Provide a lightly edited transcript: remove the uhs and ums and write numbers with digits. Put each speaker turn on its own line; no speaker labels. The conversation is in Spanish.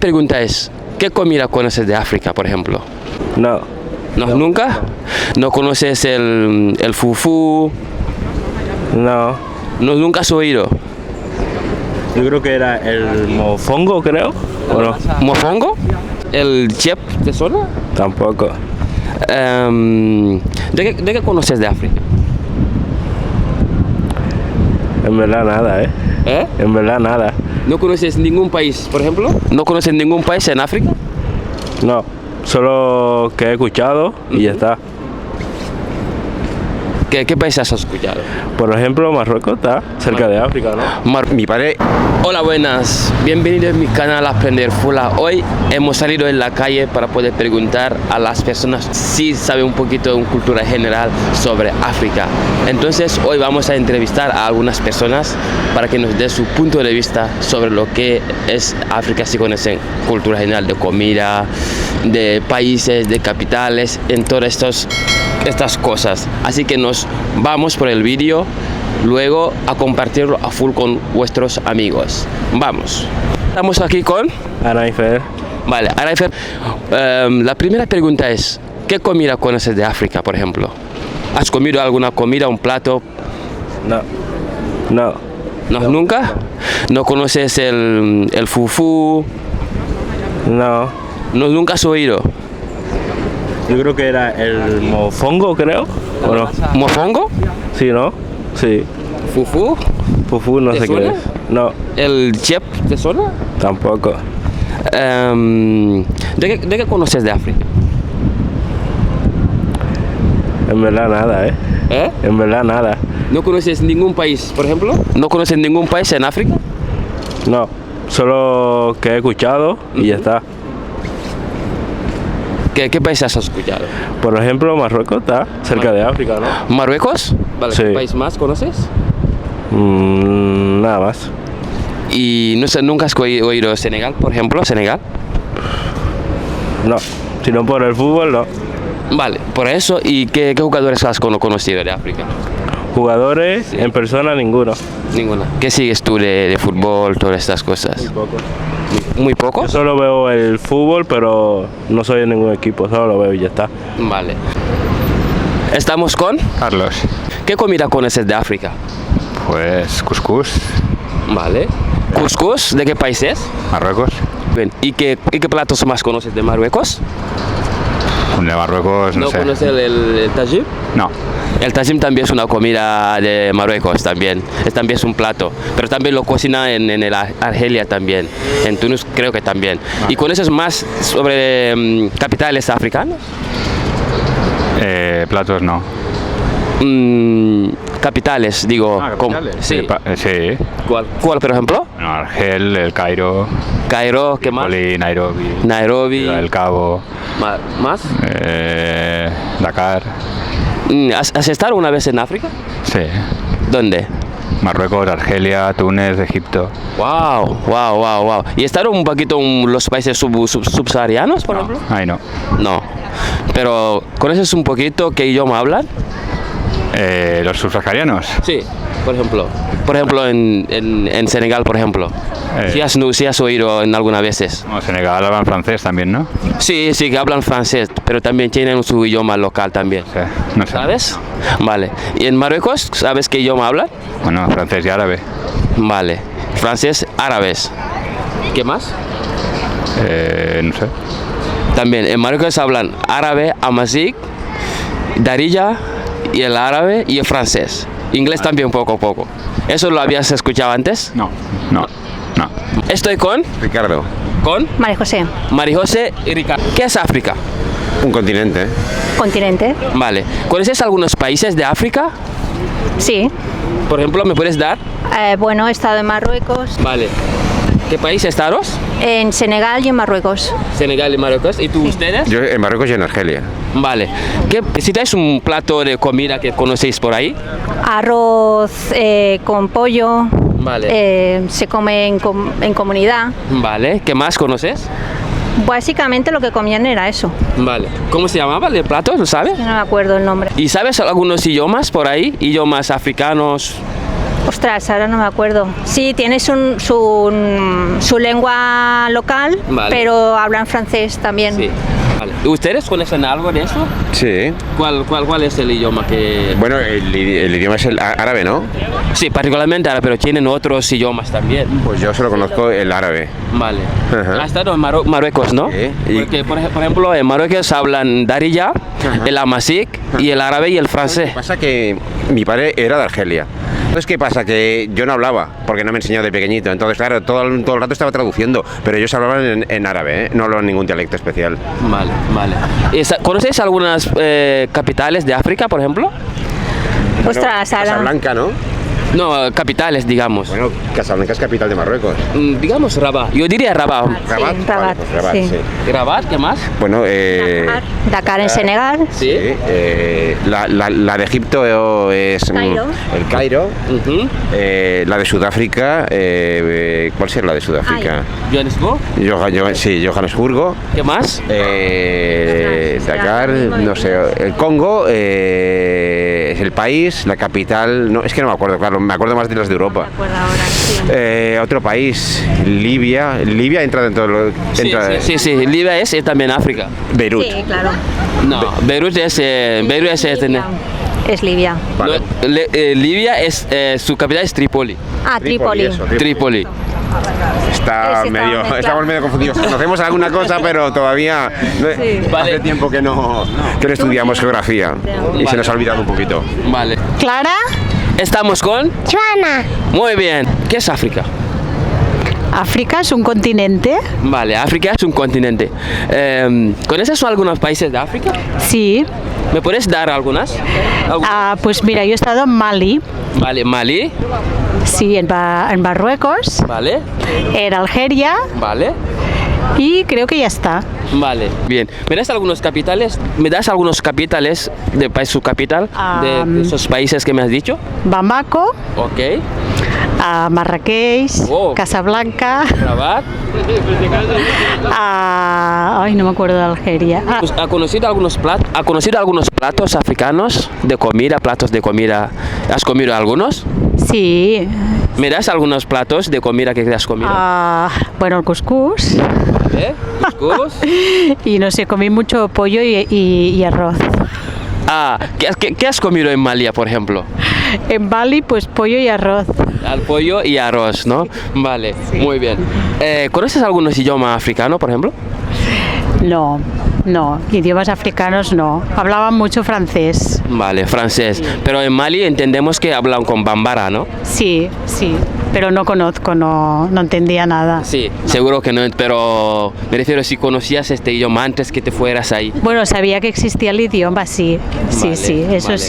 Pregunta es, ¿qué comida conoces de África, por ejemplo?
No.
¿No, nunca? ¿No conoces el fufú?
No.
¿No, nunca has oído?
Yo creo que era el mofongo, creo. ¿O no?
¿Mofongo? ¿El chep te suena?
Tampoco.
¿De qué conoces de África?
En verdad nada, ¿eh?
¿Eh?
En verdad nada.
¿No conoces ningún país, por ejemplo? ¿No conoces ningún país en África?
No. Solo que he escuchado y ya está.
¿Qué país has escuchado?
Por ejemplo, Marruecos está cerca de África, ¿no?
Mi padre. Hola, buenas. Bienvenidos a mi canal Aprender Fula. Hoy hemos salido en la calle para poder preguntar a las personas si saben un poquito de cultura general sobre África. Entonces, hoy vamos a entrevistar a algunas personas para que nos dé su punto de vista sobre lo que es África, si conocen cultura general de comida, de países, de capitales, en todas estas cosas. Así que nos vamos por el vídeo, luego a compartirlo a full con vuestros amigos. Vamos. Estamos aquí con
Araifer.
Vale, Araifer, la primera pregunta es, ¿qué comida conoces de África, por ejemplo? ¿Has comido alguna comida, un plato?
No. No.
¿No, nunca? ¿No conoces el fufú?
No.
¿No, nunca has oído?
Yo creo que era el mofongo, creo. ¿O no?
¿Mofongo?
Sí, ¿no? Sí.
¿Fufú?
Fufú no
¿Te
sé qué
suena?
es. No.
¿El chep te suena?
Tampoco.
¿De qué conoces de África?
En verdad nada, ¿eh?
¿Eh?
En verdad nada.
¿No conoces ningún país, por ejemplo? ¿No conoces ningún país en África?
No. Solo que he escuchado y ya está.
¿Qué país has escuchado?
Por ejemplo, Marruecos está cerca de África, ¿no?
¿Marruecos? Vale,
Sí.
¿qué país más conoces?
Nada más.
Y no sé, ¿nunca has oído Senegal, por ejemplo? ¿Senegal?
No. Si no por el fútbol, no.
Vale, por eso. ¿Y qué jugadores has conocido de África?
Jugadores,
Sí.
en persona, ninguno.
Ninguna. ¿Qué sigues tú de fútbol, todas estas cosas?
Poco.
¿Muy
Yo
pocos?
solo veo el fútbol, pero no soy de ningún equipo, solo lo veo y ya está.
Vale. Estamos con...
Carlos,
¿Qué comida conoces de África?
pues cuscús,
Vale. ¿Cuscús? ¿De qué país es?
Marruecos.
Bien. ¿Y qué platos más conoces de Marruecos?
De Marruecos, no sé.
conoces el tajim?
No,
El tajim también es una comida de Marruecos también. También es un plato. Pero también lo cocina en el Argelia también. En Túnez creo que también. ¿Y conoces más sobre capitales africanos?
platos no.
Capitales, digo. Sí.
Sí.
¿Cuál, por ejemplo?
Bueno, Argel, El Cairo,
Cairo, ¿qué más?
Poli, Nairobi,
Nairobi.
El Cabo,
¿Más?
Dakar.
¿Has estado una vez en África?
Sí.
¿Dónde?
Marruecos, Argelia, Túnez, Egipto.
Wow. ¿Y estaron un poquito en los países subsaharianos, por ejemplo?
Ahí no.
No. Pero, ¿conoces un poquito qué idioma hablan?
Los subsaharianos.
Sí, por ejemplo. Por ejemplo, en Senegal, por ejemplo. Si has oído en algunas veces.
Bueno, Senegal hablan francés también, ¿no?
Sí, que hablan francés, pero también tienen su idioma local también.
Sí, no sé.
¿Sabes? Vale. ¿Y en Marruecos, sabes qué idioma hablan?
Bueno, francés y árabe.
Vale. Francés, árabes. ¿Qué más?
No sé.
También en Marruecos hablan árabe, amazic, darija y el árabe y el francés. Inglés también poco a poco. ¿Eso lo habías escuchado antes?
No.
Estoy con
Ricardo,
María José,
María José y Ricardo. ¿Qué es África?
un continente.
continente.
Vale. ¿Conoces algunos países de África?
Sí.
Por ejemplo, ¿me puedes dar?
Bueno, he estado en Marruecos,
Vale. ¿Qué país estaros?
en Senegal y en Marruecos.
Senegal y Marruecos. ¿Y tú, ustedes?
Yo en Marruecos y en Argelia.
Vale. Si tenéis un plato de comida que conocéis por ahí?
Arroz con pollo.
Vale.
Se come en comunidad.
Vale. ¿Qué más conoces?
Básicamente lo que comían era eso.
Vale. ¿Cómo se llamaba el plato? ¿Lo sabes?
Yo no me acuerdo el nombre.
¿Y sabes algunos idiomas por ahí? ¿Idiomas africanos?
Ostras, ahora no me acuerdo. Sí, tiene su lengua local,
Vale.
pero hablan francés también.
Sí. Vale. ¿Ustedes conocen algo de eso?
Sí.
¿Cuál es el idioma que...?
Bueno, el idioma es el árabe, ¿no?
Sí, particularmente árabe, pero tienen otros idiomas también.
Pues yo solo conozco el árabe.
Vale.
Ajá.
Ha estado en Marruecos, ¿no?
Sí. Y-
Porque, por ejemplo, en Marruecos hablan Darija, el Amasik, y el árabe y el francés.
Pasa que mi padre era de Argelia. Entonces, ¿qué pasa? Que yo no hablaba, porque no me enseñó de pequeñito. Entonces, claro, todo el rato estaba traduciendo, pero ellos hablaban en árabe, ¿eh? No hablaban ningún dialecto especial.
Vale, vale. ¿Conocéis algunas capitales de África, por ejemplo?
Ostras, ahora.
Casablanca, ¿no?
No, capitales, digamos.
Bueno, Casablanca es capital de Marruecos.
Digamos Rabat. Yo diría Rabat.
Rabat,
Sí,
vale,
Rabat,
pues Rabat,
sí.
sí.
¿Y Rabat? ¿Qué más?
Bueno,
Dakar en Senegal.
Sí.
la de Egipto es
Cairo.
el Cairo.
Ujú.
La de Sudáfrica, ¿cuál será la de Sudáfrica?
Johannesburg.
Sí, Johannesburgo.
¿Qué más?
Dakar, no sé, el Congo es el país, la capital, no, es que no me acuerdo, claro, me acuerdo más de las de Europa. Otro país, Libia entra dentro de lo...
Sí. Libia es también África.
Beirut.
Sí, claro.
No, Beirut es...
Es Libia.
Vale.
No, Libia es... su capital es Trípoli.
Ah, Trípoli.
eso,
Trípoli.
Estamos medio confundidos. Conocemos alguna cosa, pero todavía
Vale.
hace tiempo que no estudiamos geografía y se nos ha olvidado un poquito.
Vale.
Clara.
Estamos con...
Joana.
Muy bien. ¿Qué es África?
África es un continente.
Vale, África es un continente. ¿Conoces algunos países de África?
Sí.
¿Me puedes dar algunas?
Pues mira, yo he estado en Mali,
Vale, Mali.
sí, en Marruecos,
Vale.
en Algeria
Vale.
y creo que ya está.
Vale, bien. ¿Me das algunos capitales? ¿Me das algunos capitales de país, su capital, de esos países que me has dicho?
Bamako,
Ok.
Marrakech,
Oh.
Casablanca,
Rabat.
ay, no me acuerdo de Algeria.
Pues, ¿Ha conocido algunos platos africanos de comida, platos de comida? ¿Has comido algunos?
Sí.
¿Me das algunos platos de comida que has comido?
Bueno, el couscous
¿Vale? ¿Cuscús?
y no sé, comí mucho pollo y arroz.
¿Qué has comido en Mali, por ejemplo?
En Bali, pues pollo y arroz.
Al pollo y arroz, ¿no? Vale, muy bien. ¿Conoces algunos idiomas africanos, por ejemplo?
No, idiomas africanos no. Hablaban mucho francés.
Vale, francés. Pero en Mali entendemos que hablan con bambara, ¿no?
Sí, pero no conozco, no entendía nada.
Sí, seguro que no, pero me refiero si conocías este idioma antes que te fueras ahí.
Bueno, sabía que existía el idioma, sí,
Vale,
eso
vale.
sí.